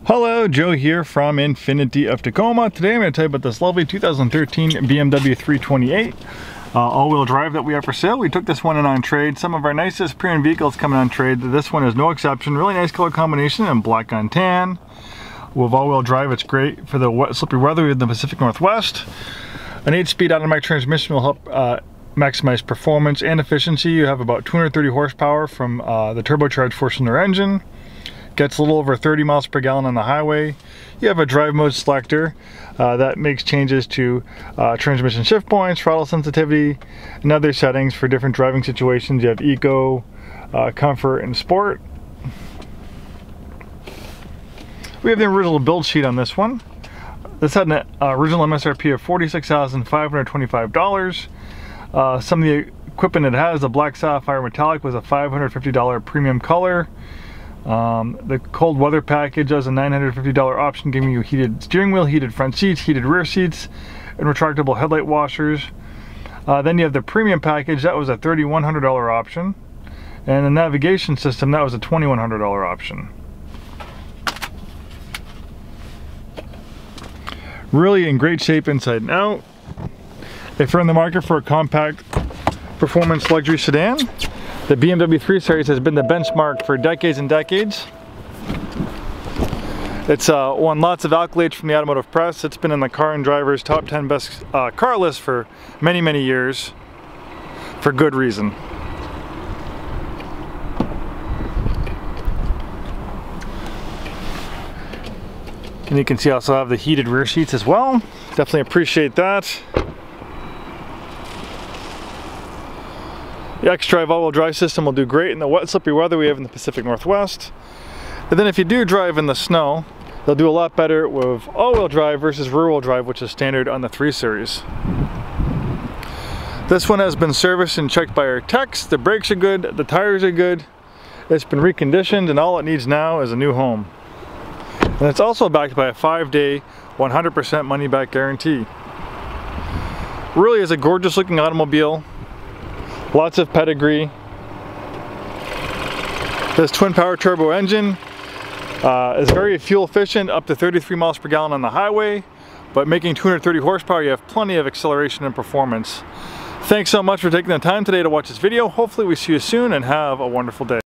Hello, Joe here from Infiniti of Tacoma. Today I'm going to tell you about this lovely 2013 BMW 328 all-wheel drive that we have for sale. We took this one in on trade. Some of our nicest pre-owned vehicles coming on trade. This one is no exception. Really nice color combination in black on tan. With all-wheel drive, it's great for the wet, slippery weather in the Pacific Northwest. An 8-speed automatic transmission will help maximize performance and efficiency. You have about 230 horsepower from the turbocharged four-cylinder engine. Gets a little over 30 miles per gallon on the highway. You have a drive mode selector that makes changes to transmission shift points, throttle sensitivity, and other settings for different driving situations. You have eco, comfort, and sport. We have the original build sheet on this one. This had an original MSRP of $46,525. Some of the equipment it has, the black sapphire metallic, was a $550 premium color. The cold weather package has a $950 option, giving you heated steering wheel, heated front seats, heated rear seats, and retractable headlight washers. Then you have the premium package, that was a $3,100 option. And the navigation system, that was a $2,100 option. Really in great shape inside and out. If you're in the market for a compact performance luxury sedan, the BMW 3 Series has been the benchmark for decades and decades. It's won lots of accolades from the automotive press. It's been in the Car and Driver's top 10 best car list for many, many years, for good reason. And you can see I also have the heated rear seats as well. Definitely appreciate that. The xDrive all-wheel drive system will do great in the wet, slippery weather we have in the Pacific Northwest. And then if you do drive in the snow, they'll do a lot better with all-wheel drive versus rear-wheel drive, which is standard on the 3 Series. This one has been serviced and checked by our techs. The brakes are good, the tires are good. It's been reconditioned, and all it needs now is a new home. And it's also backed by a 5-day, 100% money-back guarantee. Really is a gorgeous looking automobile. Lots of pedigree. This twin power turbo engine is very fuel efficient, up to 33 miles per gallon on the highway, but making 230 horsepower, you have plenty of acceleration and performance. Thanks so much for taking the time today to watch this video. Hopefully we see you soon, and have a wonderful day.